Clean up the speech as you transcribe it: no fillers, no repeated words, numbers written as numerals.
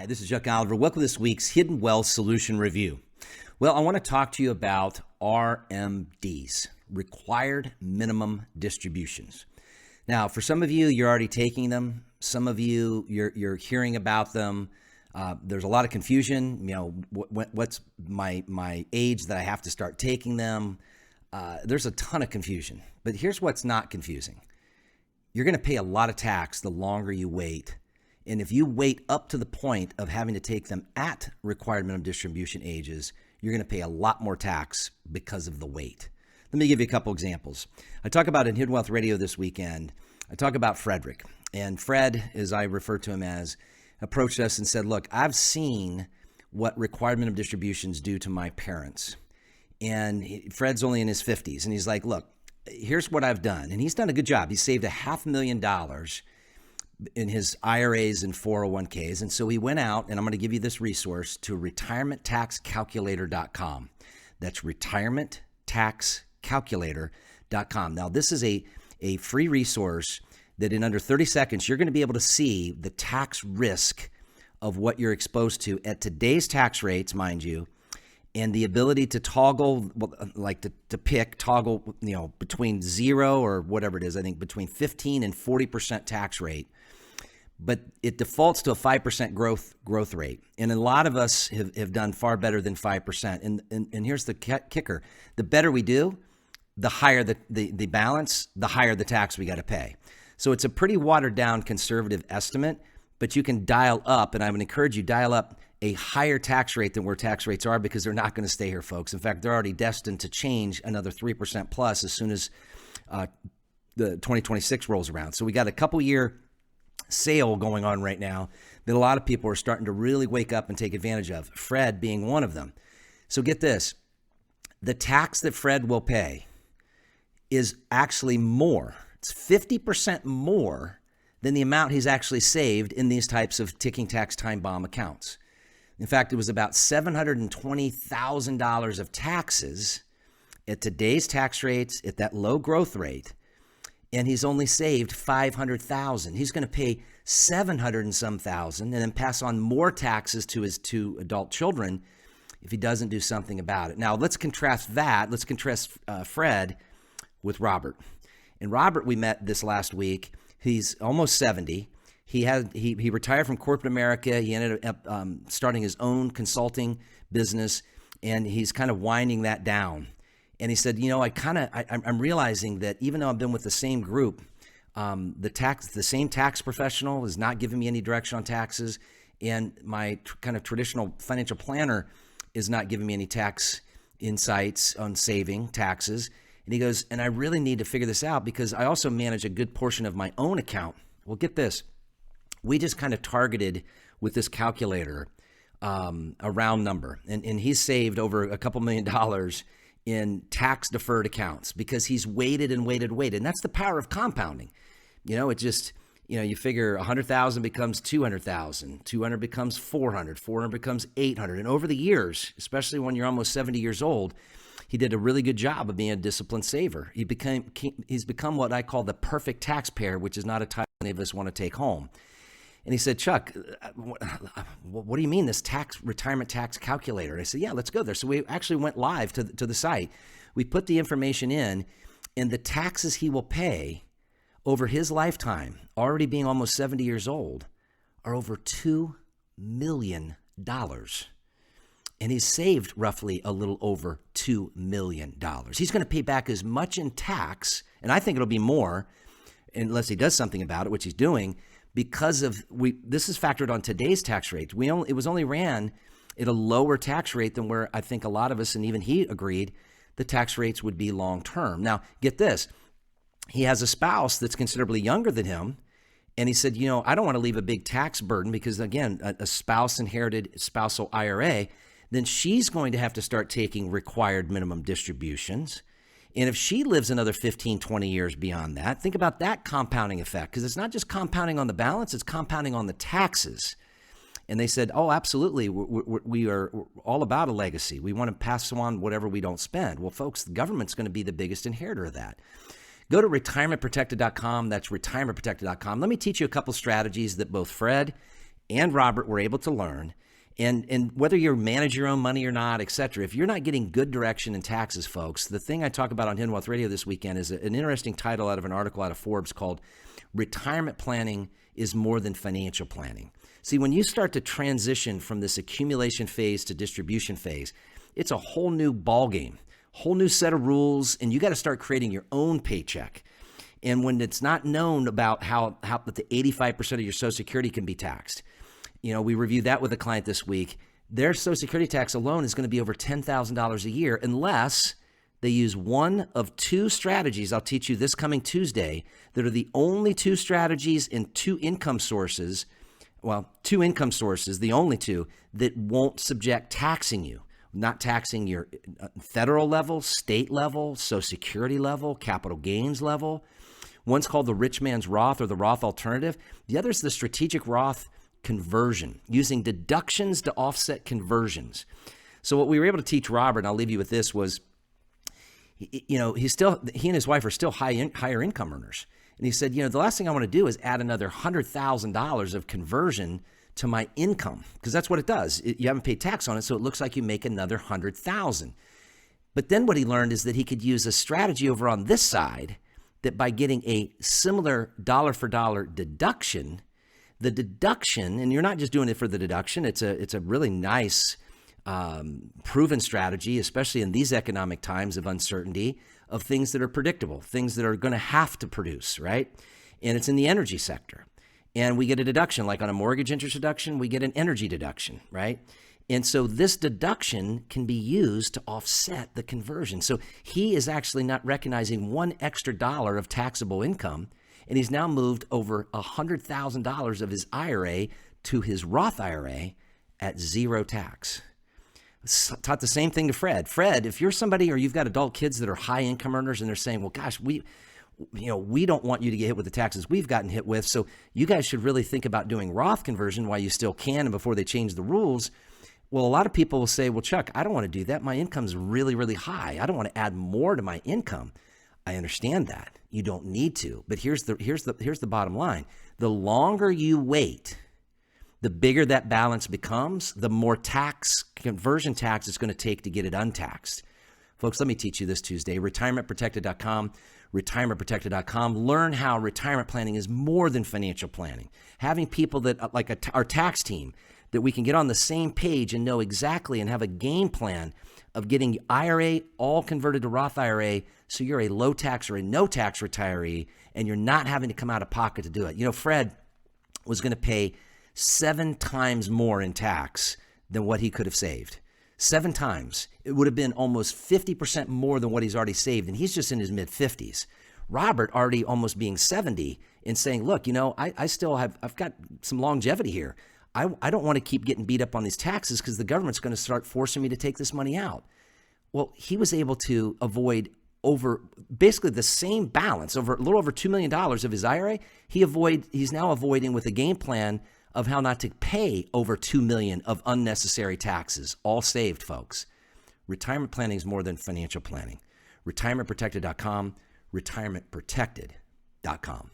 this is Chuck Oliver. Welcome to this week's Hidden Wealth Solution Review. Well, I want to talk to you about RMDs, Required Minimum Distributions. Now, for some of you, you're already taking them. Some of you, you're hearing about them. There's a lot of confusion. You know, what's my age that I have to start taking them? There's a ton of confusion. But here's what's not confusing. You're going to pay a lot of tax the longer you wait. And if you wait up to the point of having to take them at required minimum distribution ages, you're going to pay a lot more tax because of the wait. Let me give you a couple examples. I talk about in Hidden Wealth Radio this weekend, I talk about Frederick. And Fred, as I refer to him as, approached us and said, look, I've seen what required minimum distributions do to my parents. And Fred's only in his 50s. And he's like, look, here's what I've done. And he's done a good job. He saved $500,000 in his IRAs and 401ks. And so he went out, and I'm going to give you this resource, to retirementtaxcalculator.com. That's retirementtaxcalculator.com. Now, this is a free resource that in under 30 seconds, you're going to be able to see the tax risk of what you're exposed to at today's tax rates, mind you, and the ability to toggle, like to pick, toggle, between 0 or whatever it is, I think between 15 and 40% tax rate. But it defaults to a 5% growth rate. And a lot of us have done far better than 5%. And here's the kicker. The better we do, the higher the balance, the higher the tax we got to pay. So it's a pretty watered down conservative estimate, but you can dial up, and I would encourage you, dial up a higher tax rate than where tax rates are, because they're not going to stay here, folks. In fact, they're already destined to change another 3% plus as soon as the 2026 rolls around. So we got a couple year sale going on right now that a lot of people are starting to really wake up and take advantage of, Fred being one of them. So get this, the tax that Fred will pay is actually more. It's 50% more than the amount he's actually saved in these types of ticking tax time bomb accounts. In fact, it was about $720,000 of taxes at today's tax rates at that low growth rate, and he's only saved $500,000. He's going to pay $700 and some thousand, and then pass on more taxes to his 2 adult children if he doesn't do something about it. Now, let's contrast that. Let's contrast Fred with Robert. And Robert, we met this last week. He's almost 70. He retired from corporate America. He ended up starting his own consulting business, and he's kind of winding that down. And he said, I'm realizing that even though I've been with the same group, the same tax professional is not giving me any direction on taxes, and my kind of traditional financial planner is not giving me any tax insights on saving taxes. And he goes, and I really need to figure this out because I also manage a good portion of my own account. Well, get this. We just kind of targeted with this calculator a round number. And he's saved over a couple $1 million in tax deferred accounts because he's waited and waited. And that's the power of compounding. It just, you figure 100,000 becomes 200,000, 200 becomes 400, 400 becomes 800. And over the years, especially when you're almost 70 years old, he did a really good job of being a disciplined saver. He's become what I call the perfect taxpayer, which is not a title any of us want to take home. And he said, Chuck, what do you mean this retirement tax calculator? And I said, yeah, let's go there. So we actually went live to the site. We put the information in, and the taxes he will pay over his lifetime, already being almost 70 years old, are over $2 million. And he's saved roughly a little over $2 million. He's going to pay back as much in tax, and I think it'll be more, unless he does something about it, which he's doing, because of this is factored on today's tax rate. It was only ran at a lower tax rate than where I think a lot of us, and even he agreed, the tax rates would be long term. Now, get this. He has a spouse that's considerably younger than him. And he said, I don't want to leave a big tax burden because, again, a spouse inherited spousal IRA, then she's going to have to start taking required minimum distributions. And if she lives another 15, 20 years beyond that, think about that compounding effect, because it's not just compounding on the balance, it's compounding on the taxes. And they said, oh, absolutely. We're all about a legacy. We want to pass on whatever we don't spend. Well, folks, the government's going to be the biggest inheritor of that. Go to retirementprotected.com. That's retirementprotected.com. Let me teach you a couple strategies that both Fred and Robert were able to learn. And whether you manage your own money or not, et cetera, if you're not getting good direction in taxes, folks, the thing I talk about on Hidden Wealth Radio this weekend is an interesting title out of an article out of Forbes called Retirement Planning is More Than Financial Planning. See, when you start to transition from this accumulation phase to distribution phase, it's a whole new ballgame, whole new set of rules, and you got to start creating your own paycheck. And when it's not known about how the 85% of your Social Security can be taxed, we reviewed that with a client this week. Their Social Security tax alone is going to be over $10,000 a year unless they use one of two strategies I'll teach you this coming Tuesday that are the only two strategies in two income sources, the only two that won't subject taxing you, not taxing your federal level, state level, Social Security level, capital gains level. One's called the rich man's Roth or the Roth alternative. The other is the strategic Roth conversion, using deductions to offset conversions. So what we were able to teach Robert, and I'll leave you with this, was, he and his wife are still higher income earners. And he said, the last thing I want to do is add another $100,000 of conversion to my income, because that's what it does. You haven't paid tax on it, so it looks like you make another $100,000. But then what he learned is that he could use a strategy over on this side that by getting a similar dollar for dollar deduction, the deduction, and you're not just doing it for the deduction, it's a really nice proven strategy, especially in these economic times of uncertainty, of things that are predictable, things that are going to have to produce, right? And it's in the energy sector. And we get a deduction, like on a mortgage interest deduction, we get an energy deduction, right? And so this deduction can be used to offset the conversion. So he is actually not recognizing one extra dollar of taxable income, and he's now moved over $100,000 of his IRA to his Roth IRA at zero tax. Taught the same thing to Fred. Fred, if you're somebody or you've got adult kids that are high income earners and they're saying, well, gosh, we don't want you to get hit with the taxes we've gotten hit with, so you guys should really think about doing Roth conversion while you still can and before they change the rules. Well, a lot of people will say, well, Chuck, I don't want to do that. My income's really, really high. I don't want to add more to my income. I understand that. You don't need to. But here's the bottom line. The longer you wait, the bigger that balance becomes, the more conversion tax it's going to take to get it untaxed. Folks, let me teach you this Tuesday. retirementprotected.com, retirementprotected.com. Learn how retirement planning is more than financial planning. Having people that, like our tax team, that we can get on the same page and know exactly and have a game plan of getting IRA all converted to Roth IRA, so you're a low tax or a no tax retiree and you're not having to come out of pocket to do it. Fred was going to pay 7 times more in tax than what he could have saved. 7 times. It would have been almost 50% more than what he's already saved, and he's just in his mid-50s. Robert already almost being 70 and saying, look, I've got some longevity here. I don't want to keep getting beat up on these taxes because the government's going to start forcing me to take this money out. Well, he was able to avoid over basically the same balance, over a little over $2 million of his IRA. He's now avoiding with a game plan of how not to pay over $2 million of unnecessary taxes, all saved, folks. Retirement planning is more than financial planning. Retirementprotected.com, retirementprotected.com.